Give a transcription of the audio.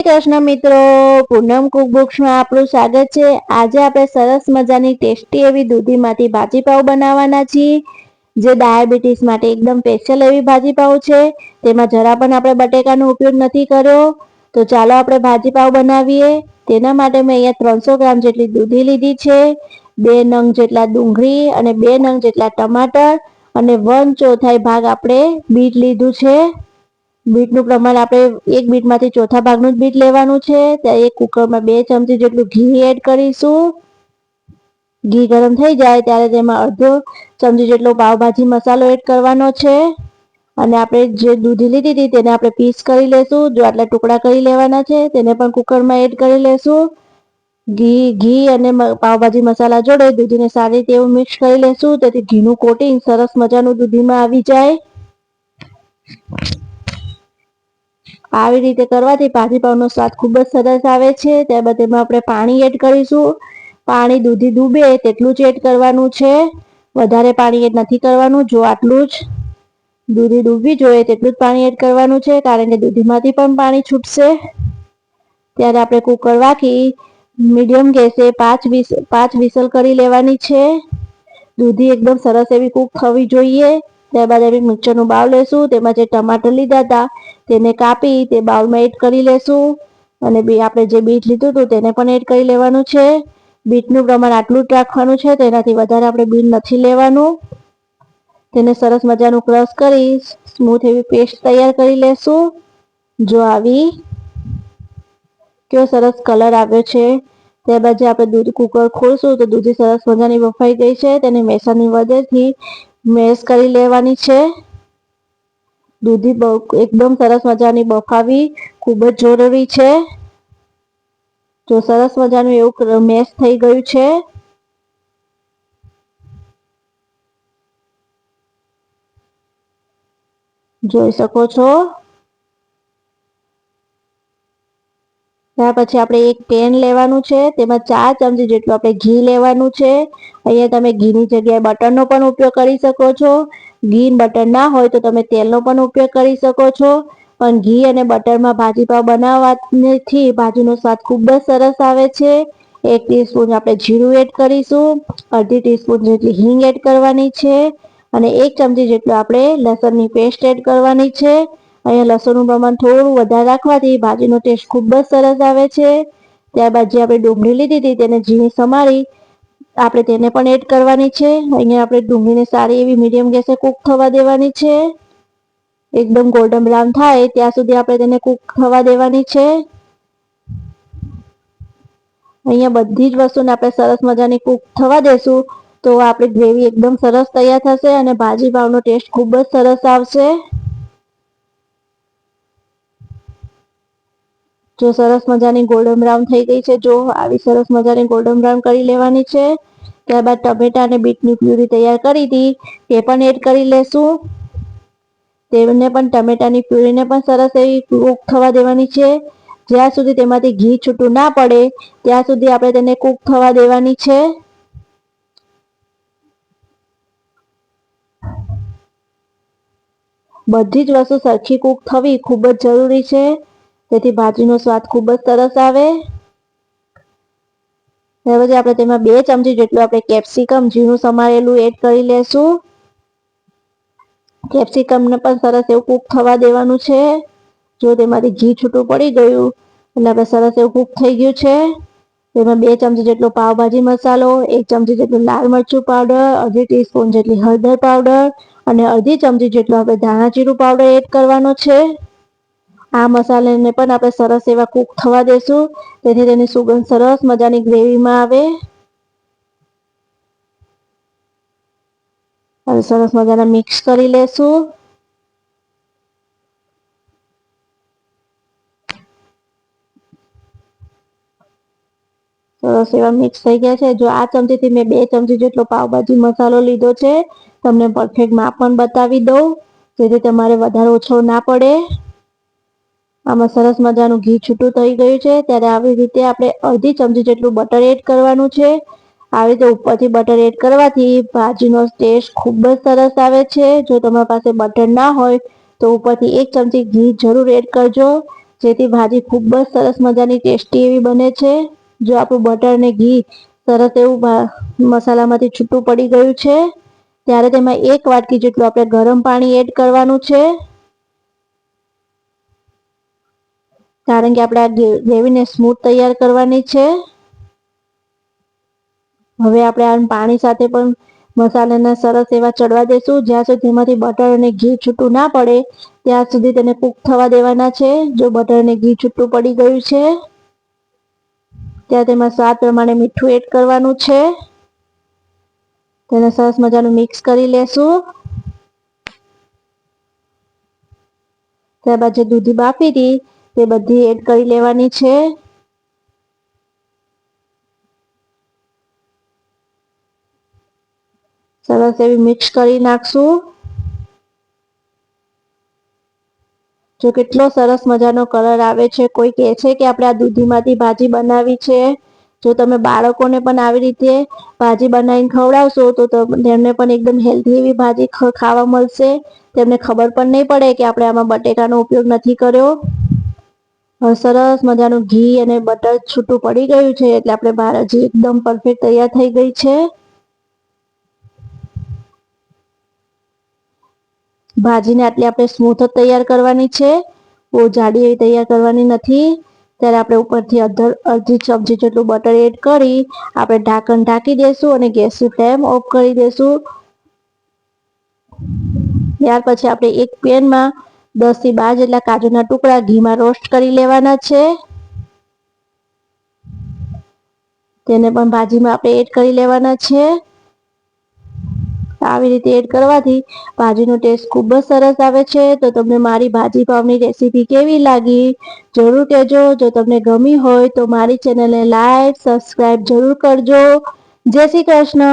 કૃષ્ણ મિત્રો, પૂનમ કુકબુક્સમાં આપણું સ્વાગત છે। આજે આપણે સરસ મજાની ટેસ્ટી એવી દૂધીમાંથી ભાજીપાવ બનાવવાના છીએ, જે ડાયાબિટીસ માટે એકદમ સ્પેશિયલ એવી ભાજીપાવ છે। તેમાં જરા પણ આપણે બટેકાનો ઉપયોગ નથી કર્યો। તો ચાલો આપણે ભાજીપાવ બનાવીએ। તેના માટે મેં અહીંયા 300 ગ્રામ જેટલી દૂધી લીધી છે, 2 નંગ જેટલા ડુંગળી અને 2 નંગ જેટલા ટમાટર અને 1/4 ભાગ આપણે બીટ લીધું છે। બીટનું પ્રમાણ આપણે એક બીટમાંથી ચોથા ભાગનું જ બીટ લેવાનું છે। ત્યારે એક કુકરમાં 2 ચમચી જેટલું ઘી એડ કરીશું। ઘી ગરમ થઈ જાય ત્યારે તેમાં અડધો ચમચી જેટલો પાવભાજી મસાલો એડ કરવાનો છે અને આપણે જે દૂધી લીધી હતી તેને આપણે પીસ કરી લેશું। જો આટલા ટુકડા કરી લેવાના છે, તેને પણ કુકરમાં એડ કરી લેશું। ઘી અને પાવભાજી મસાલા જોડે દૂધીને સારી રીતે એવું મિક્સ કરી લેશું, તેથી ઘીનું કોટિંગ સરસ મજાનું દૂધીમાં આવી જાય। આવી રીતે કરવાથી ભાજીપાવનો સ્વાદ ખૂબ જ સરસ આવે છે। ત્યારબાદ તેમાં આપણે પાણી એડ કરીશું। પાણી દૂધી ડૂબે તેટલું જ એડ કરવાનું છે, વધારે પાણી એડ નથી કરવાનું। જો આટલું જ દૂધી ડૂબવી જોઈએ તેટલું જ પાણી એડ કરવાનું છે, કારણ કે દૂધીમાંથી પણ પાણી છૂટશે। ત્યારે આપણે કુકર રાખી મીડિયમ ગેસે 5 વિસલ કરી લેવાની છે। દૂધી એકદમ સરસ એવી કૂક થવી જોઈએ। ત્યારબાદ આપણે મિક્સરનું બાઉલ લેશું, તેમાં જે ટમાટર લીધા હતા તેને કાપી તે બાઉલમાં એડ કરી લેશું અને આપણે જે બીટ લીધું હતું તેને પણ એડ કરી લેવાનું છે। બીટનું પ્રમાણ આટલું જ રાખવાનું છે, તેનાથી વધારે આપણે બીટ નથી લેવાનું। તેને સરસ મજાનું ક્રશ કરી સ્મૂથ એવી પેસ્ટ તૈયાર કરી લેશું। જો આવી કેવો સરસ કલર આવ્યો છે। ત્યારબાદ જે આપણે દૂધ કુકર ખોલશું તો દૂધી સરસ મજાની બફાઈ ગઈ છે, તેને મેસરની મદદથી મેશ કરી લેવાની છે। દૂધી એકદમ સરસ મજાની બફાવી ખૂબ જ જરૂરી છે। જો સરસ મજાનું એવું મેશ થઈ ગયું છે, જોઈ શકો છો। ત્યાર પછી આપણે એક પેન લેવાનું છે, તેમાં 4 ચમચી જેટલું આપણે ઘી લેવાનું છે। અહીંયા તમે ઘીની જગ્યાએ બટરનો પણ ઉપયોગ કરી શકો છો। ઘી બટર ના હોય તો તમે તેલનો પણ ઉપયોગ કરી શકો છો, પણ ઘી અને બટરમાં ભાજીપાવ બનાવવાથી ભાજીનો સ્વાદ ખૂબ જ સરસ આવે છે। 1 ટીસ્પૂન આપણે જીરું એડ કરીશું, અડધી ટીસ્પૂન જેટલી હિંગ એડ કરવાની છે અને 1 ચમચી જેટલું આપણે લસણની પેસ્ટ એડ કરવાની છે। અહીંયા લસણનું પ્રમાણ થોડું વધારે રાખવાથી ભાજીનો ટેસ્ટ ખૂબ જ સરસ આવે છે। ત્યારબાદ જે આપણે ડુંગળી લીધી હતી તેને ઝીણી સમારી આપણે તેને પણ એડ કરવાની છે। અહીંયા આપણે ડુંગળીને સારી એવી મીડિયમ ગેસે કૂક થવા દેવાની છે। એકદમ ગોલ્ડન બ્રાઉન થાય ત્યાં સુધી આપણે તેને કૂક થવા દેવાની છે। અહીંયા બધી જ વસ્તુને આપણે સરસ મજાની કૂક થવા દેશું તો આપણી ગ્રેવી એકદમ સરસ તૈયાર થશે અને ભાજીપાવનો ટેસ્ટ ખૂબ જ સરસ આવશે। જો સરસ મજાની ગોલ્ડન બ્રાઉન થઈ ગઈ છે, જો આવી સરસ મજાની ગોલ્ડન બ્રાઉન કરી લેવાની છે। ત્યારબાદ ટમેટા અને બીટની પ્યુરી તૈયાર કરી હતી તે પણ એડ કરી લેશું। તેને પણ ટમેટાની પ્યુરીને પણ સરસ એવી કૂક થવા દેવાની છે। જ્યાં સુધી તેમાંથી ઘી છૂટું ના પડે ત્યાં સુધી આપણે તેને કૂક થવા દેવાની છે। બધી જ વસ્તુ સરખી કૂક થવી ખૂબ જ જરૂરી છે, તેથી ભાજીનો સ્વાદ ખૂબ જ સરસ આવે। ત્યાર પછી આપણે તેમાં 2 ચમચી જેટલું આપણે કેપ્સિકમ ઝીણું સમારેલું એડ કરી લેશું। કેપ્સિકમને પણ સરસ એવું કૂક થવા દેવાનું છે। જો તેમાંથી ઘી છૂટું પડી ગયું એટલે આપણે સરસ એવું કૂક થઈ ગયું છે। તેમાં 2 ચમચી જેટલો પાવભાજી મસાલો, 1 ચમચી જેટલું લાલ મરચું પાવડર, અડધી ટીસ્પૂન જેટલી હળદર પાવડર અને અડધી ચમચી જેટલો આપણે ધાણા જીરું પાવડર એડ કરવાનો છે। આ મસાલાને પણ આપણે સરસ એવા કૂક થવા દેશું, તેથી તેની સુગંધ સરસ મજાની ગ્રેવીમાં આવે। હવે સરસ મજાના મિક્સ કરી લેશું। સરસ એવા મિક્સ થઈ ગયા છે। જો આ ચમચીથી મેં 2 ચમચી જેટલો પાવભાજી મસાલો લીધો છે, તમને પરફેક્ટ માપ પણ બતાવી દઉં જેથી તમારે વધારે ઓછો ના પડે। આમાં સરસ મજાનું ઘી છૂટું થઈ ગયું છે, ત્યારે આવી રીતે આપણે અડધી ચમચી જેટલું બટર એડ કરવાનું છે। આવી રીતે ઉપરથી બટર એડ કરવાથી ભાજીનો ટેસ્ટ ખૂબ જ સરસ આવે છે। જો તમારી પાસે બટર ના હોય તો ઉપરથી 1 ચમચી ઘી જરૂર એડ કરજો, જેથી ભાજી ખૂબ જ સરસ મજાની ટેસ્ટી એવી બને છે. જો આપણું બટર ને ઘી સરસ એવું મસાલામાંથી છૂટું પડી ગયું છે ત્યારે તેમાં 1 વાટકી જેટલું આપણે ગરમ પાણી એડ કરવાનું છે, કારણ કે આપણે આ ગ્રેવીને સ્મૂથ તૈયાર કરવાની છે. હવે આપણે આ પાણી સાથે પણ મસાલાને સરસ એવા ચડવા દેશું. જ્યાં સુધી તેમાંથી બટર અને ઘી છૂટું ના પડે ત્યાં સુધી તેને કૂક થવા દેવાના છે. જો બટર અને ઘી છૂટું પડી ગયું છે ત્યાં તેમાં સ્વાદ પ્રમાણે મીઠું એડ કરવાનું છે. તેને સરસ મજાનું મિક્સ કરી લેશું. ત્યારબાદ જે દૂધી બાફી હતી તે બધી એડ કરી લેવાની છે. સરસ એવી મિક્સ કરી નાખશું. જો કેટલો સરસ મજાનો કલર આવે છે. કોઈ કહે છે કે આપણે આ દૂધીમાંથી ભાજી બનાવી છે. જો તમે બાળકોને પણ આવી રીતે ભાજી બનાવીને ખવડાવશો તો તેમને પણ એકદમ હેલ્ધી એવી ભાજી ખાવા મળશે. તેમને ખબર પણ નહીં પડે કે આપણે આમાં બટેકાનો ઉપયોગ નથી કર્યો. સરસ મજાનું ઘી અને બટર છૂટું પડી ગયું છે એટલે આપણે ભાજી એકદમ પરફેક્ટ તૈયાર થઈ ગઈ છે. ભાજીને આટલી આપણે સ્મૂથ જ તૈયાર કરવાની છે, બહુ જાડી એવી તૈયાર કરવાની નથી. ત્યારે આપણે ઉપરથી અડધી ચમચી જેટલું બટર એડ કરી આપણે ઢાંકણ ઢાંકી દેશું અને ગેસની ફ્લેમ ઓફ કરી દેશું. ત્યાર પછી આપણે એક પેનમાં 10 થી 12 જેટલા કાજુના ટુકડા ઘીમાં રોસ્ટ કરી લેવાના છે. તેને પણ ભાજીમાં આપણે એડ કરી લેવાના છે. આવી રીતે એડ કરવાથી ભાજીનો ટેસ્ટ ખૂબ જ સરસ આવે છે. તો તમને મારી ભાજી પાવની રેસીપી કેવી લાગી જરૂર કહેજો. જો તમને ગમી હોય તો મારી ચેનલને લાઈક સબસ્ક્રાઈબ જરૂર કરજો. જય શ્રી કૃષ્ણ.